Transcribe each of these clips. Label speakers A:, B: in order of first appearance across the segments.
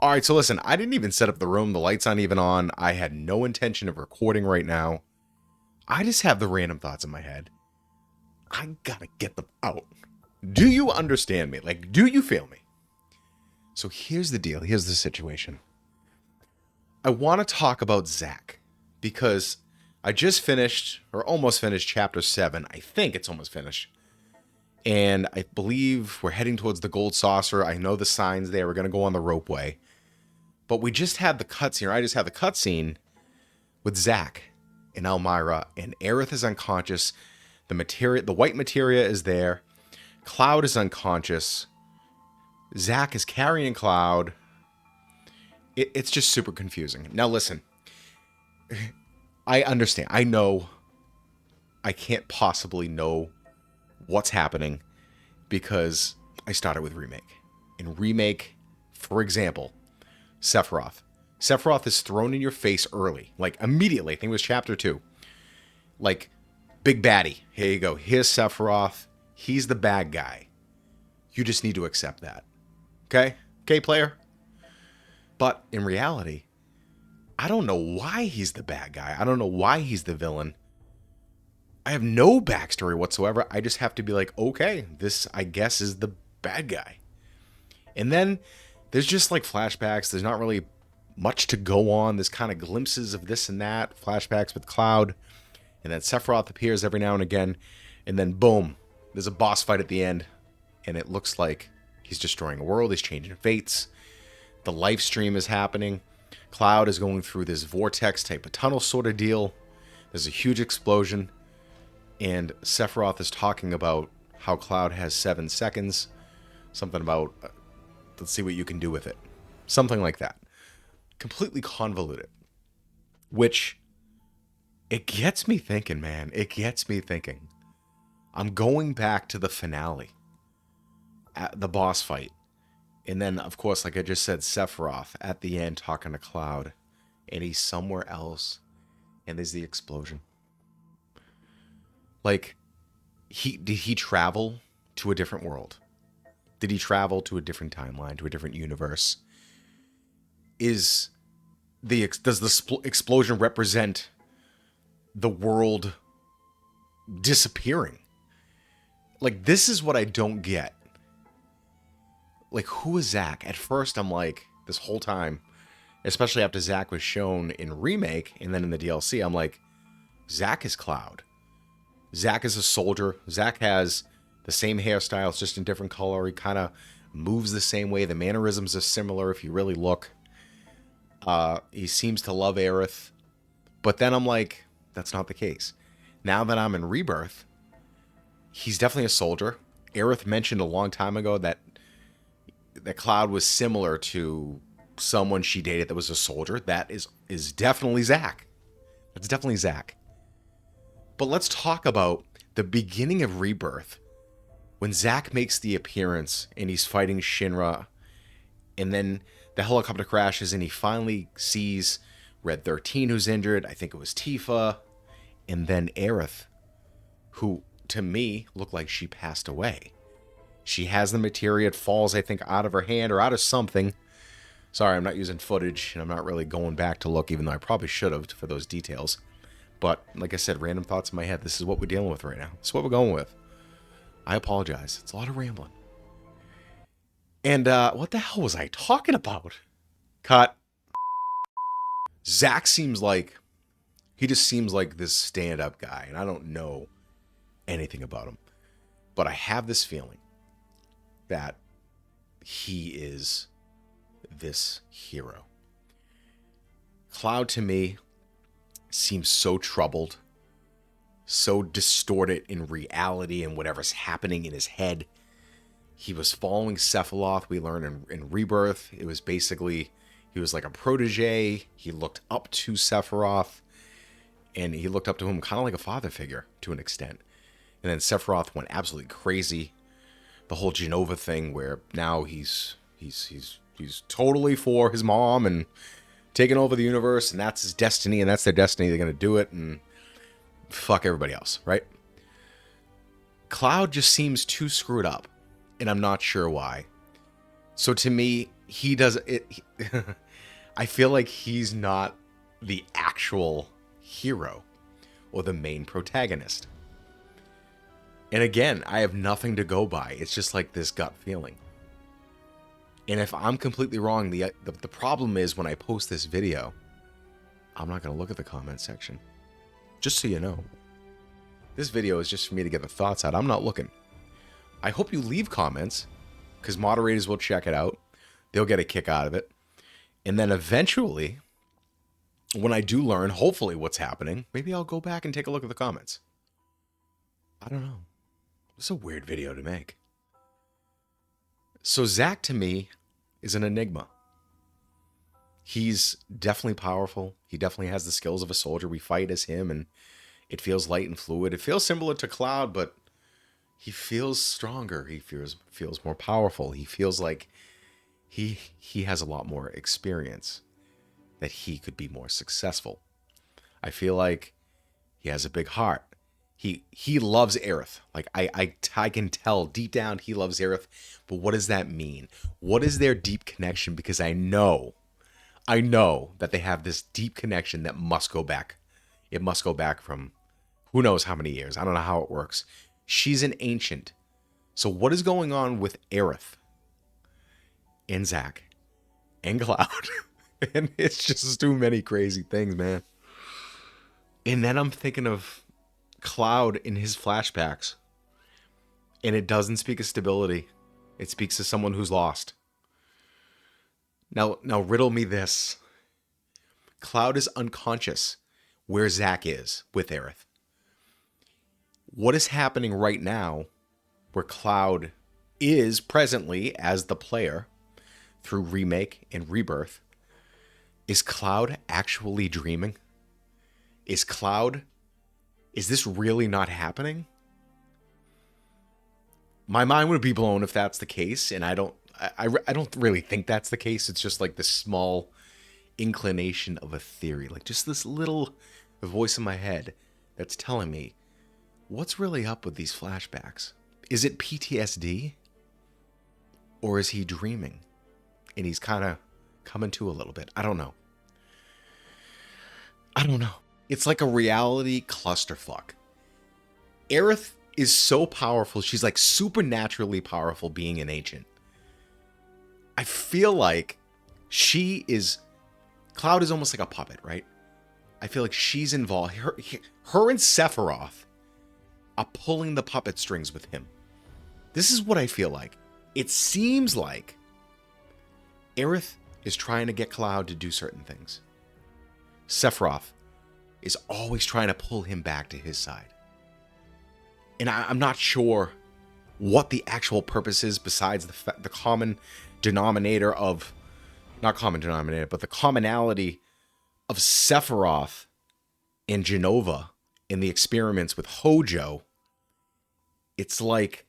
A: All right, so listen, I didn't even set up the room. The lights aren't even on. I had no intention of recording right now. I just have the random thoughts in my head. I gotta get them out. Do you understand me? Like, do you feel me? So here's the deal. Here's the situation. I want to talk about Zack because I just finished, or almost finished, chapter 7. I think it's almost finished. And I believe we're heading towards the gold saucer. I know the signs there. We're going to go on the ropeway. But we just had the cutscene, or I just had the cutscene with Zack and Elmira, and Aerith is unconscious. The white materia is there. Cloud is unconscious. Zack is carrying Cloud. It's just super confusing. Now listen, I understand. I know I can't possibly know what's happening because I started with Remake. In Remake, for example, Sephiroth. Sephiroth is thrown in your face early, like immediately. I think it was chapter 2. Like, big baddie. Here you go. Here's Sephiroth. He's the bad guy. You just need to accept that. Okay? Okay, player? But in reality, I don't know why he's the bad guy. I don't know why he's the villain. I have no backstory whatsoever. I just have to be like, okay, this, I guess, is the bad guy. And then there's just like flashbacks. There's not really much to go on. There's kind of glimpses of this and that. Flashbacks with Cloud. And then Sephiroth appears every now and again. And then boom, there's a boss fight at the end. And it looks like he's destroying a world. He's changing fates. The life stream is happening. Cloud is going through this vortex type of tunnel sort of deal. There's a huge explosion. And Sephiroth is talking about how Cloud has 7 seconds. Something about, let's see what you can do with it. Something like that. Completely convoluted. Which, it gets me thinking, man. It gets me thinking. I'm going back to the finale. At the boss fight. And then, of course, like I just said, Sephiroth at the end talking to Cloud. And he's somewhere else. And there's the explosion. Like, did he travel to a different world? Did he travel to a different timeline, to a different universe? Does the explosion represent the world disappearing? Like, this is what I don't get. Like, who is Zack? At first, I'm like, this whole time, especially after Zack was shown in Remake and then in the DLC, I'm like, Zack is Cloud. Zack is a soldier. Zack has the same hairstyle, it's just in different color. He kind of moves the same way. The mannerisms are similar if you really look. He seems to love Aerith. But then I'm like, that's not the case. Now that I'm in Rebirth, he's definitely a soldier. Aerith mentioned a long time ago that Cloud was similar to someone she dated that was a soldier. That is definitely Zack. That's definitely Zack. But let's talk about the beginning of Rebirth. When Zack makes the appearance and he's fighting Shinra. And then the helicopter crashes and he finally sees Red 13 who's injured. I think it was Tifa. And then Aerith, who to me looked like she passed away. She has the materia. It falls, I think, out of her hand or out of something. Sorry, I'm not using footage, and I'm not really going back to look, even though I probably should have for those details. But, like I said, random thoughts in my head. This is what we're dealing with right now. This is what we're going with. I apologize. It's a lot of rambling. And, what the hell was I talking about? Cut. Zack seems like... He just seems like this stand-up guy, and I don't know anything about him. But I have this feeling that he is this hero. Cloud, to me, seems so troubled, so distorted in reality and whatever's happening in his head. He was following Sephiroth, we learned in Rebirth. It was basically, he was like a protege. He looked up to Sephiroth, and he looked up to him kind of like a father figure to an extent. And then Sephiroth went absolutely crazy. The whole Genova thing, where now he's totally for his mom and taking over the universe, and that's his destiny, and that's their destiny. They're gonna do it, and fuck everybody else, right? Cloud just seems too screwed up, and I'm not sure why. So to me, he does it. I feel like he's not the actual hero or the main protagonist. And again, I have nothing to go by. It's just like this gut feeling. And if I'm completely wrong, the problem is when I post this video, I'm not going to look at the comment section. Just so you know. This video is just for me to get the thoughts out. I'm not looking. I hope you leave comments, because moderators will check it out. They'll get a kick out of it. And then eventually, when I do learn, hopefully, what's happening, maybe I'll go back and take a look at the comments. I don't know. It's a weird video to make. So Zack, to me, is an enigma. He's definitely powerful. He definitely has the skills of a soldier. We fight as him, and it feels light and fluid. It feels similar to Cloud, but he feels stronger. He feels more powerful. He feels like he has a lot more experience, that he could be more successful. I feel like he has a big heart. He loves Aerith. Like I can tell deep down he loves Aerith. But what does that mean? What is their deep connection? Because I know that they have this deep connection that must go back. It must go back from who knows how many years. I don't know how it works. She's an ancient. So what is going on with Aerith and Zack and Cloud? And it's just too many crazy things, man. And then I'm thinking of Cloud in his flashbacks, and it doesn't speak of stability. It speaks of someone who's lost. Now riddle me this. Cloud is unconscious where Zack is with Aerith. What is happening right now where Cloud is presently as the player through Remake and Rebirth? Is Cloud actually dreaming? Is this really not happening? My mind would be blown if that's the case, and I don't really think that's the case. It's just like this small inclination of a theory, like just this little voice in my head that's telling me what's really up with these flashbacks. Is it PTSD? Or is he dreaming? And he's kind of coming to a little bit. I don't know. It's like a reality clusterfuck. Aerith is so powerful. She's like supernaturally powerful being an ancient. I feel like Cloud is almost like a puppet, right? I feel like she's involved. Her and Sephiroth are pulling the puppet strings with him. This is what I feel like. It seems like Aerith is trying to get Cloud to do certain things. Sephiroth is always trying to pull him back to his side. And I'm not sure what the actual purpose is besides the common denominator of, not common denominator, but the commonality of Sephiroth and Genova in the experiments with Hojo. It's like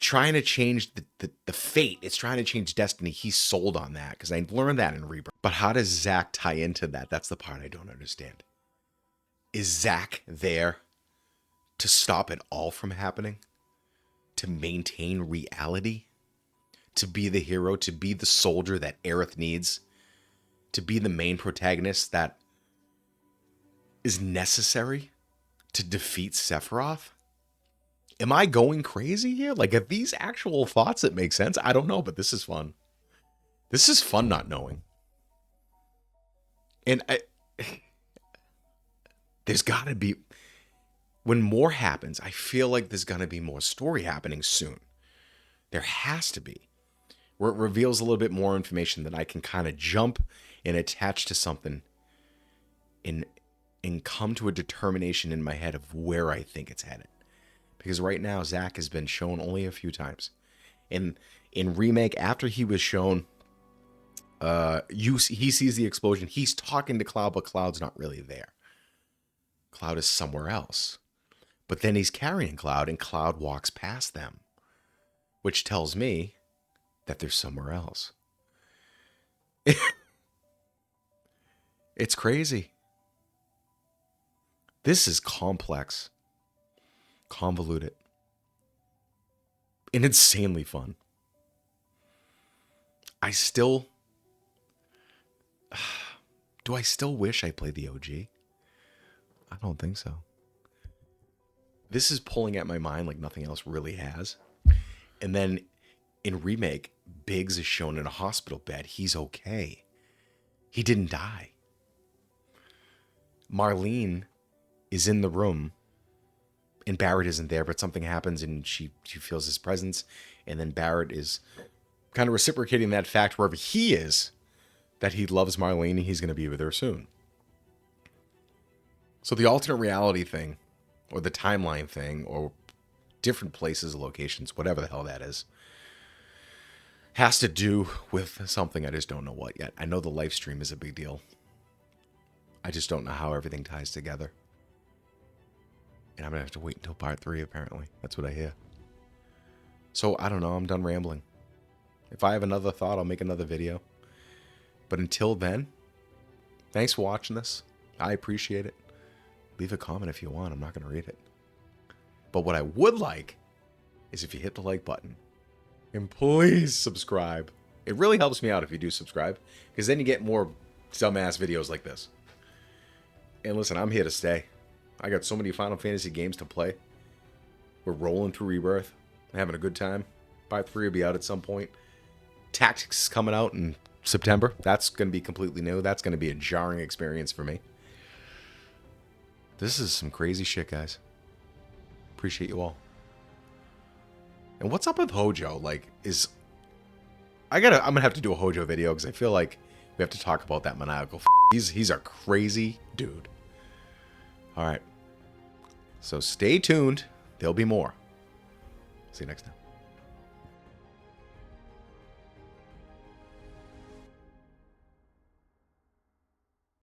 A: trying to change the fate. It's trying to change destiny. He's sold on that because I learned that in Rebirth. But how does Zack tie into that? That's the part I don't understand. Is Zack there to stop it all from happening? To maintain reality? To be the hero? To be the soldier that Aerith needs? To be the main protagonist that is necessary to defeat Sephiroth? Am I going crazy here? Like, are these actual thoughts that make sense? I don't know, but this is fun. This is fun not knowing. And there's got to be, when more happens, I feel like there's going to be more story happening soon. There has to be. Where it reveals a little bit more information that I can kind of jump and attach to something and come to a determination in my head of where I think it's headed. Because right now, Zack has been shown only a few times. In Remake, after he was shown, he sees the explosion. He's talking to Cloud, but Cloud's not really there. Cloud is somewhere else. But then he's carrying Cloud, and Cloud walks past them. Which tells me that they're somewhere else. It's crazy. This is complex, convoluted, and insanely fun. I still... Do I still wish I played the OG? I don't think so. This is pulling at my mind like nothing else really has. And then in Remake, Biggs is shown in a hospital bed. He's okay. He didn't die. Marlene is in the room and Barrett isn't there, but something happens and she feels his presence. And then Barrett is kind of reciprocating that fact wherever he is, that he loves Marlene and he's going to be with her soon. So the alternate reality thing, or the timeline thing, or different places, locations, whatever the hell that is, has to do with something I just don't know what yet. I know the live stream is a big deal. I just don't know how everything ties together. And I'm going to have to wait until part 3, apparently. That's what I hear. So, I don't know. I'm done rambling. If I have another thought, I'll make another video. But until then, thanks for watching this. I appreciate it. Leave a comment if you want. I'm not going to read it. But what I would like is if you hit the like button. And please subscribe. It really helps me out if you do subscribe. Because then you get more dumbass videos like this. And listen, I'm here to stay. I got so many Final Fantasy games to play. We're rolling through Rebirth. Having a good time. Part 3 will be out at some point. Tactics is coming out in September. That's going to be completely new. That's going to be a jarring experience for me. This is some crazy shit, guys. Appreciate you all. And what's up with Hojo? Like, I'm gonna have to do a Hojo video because I feel like we have to talk about that maniacal. He's a crazy dude. All right. So stay tuned. There'll be more. See you next time.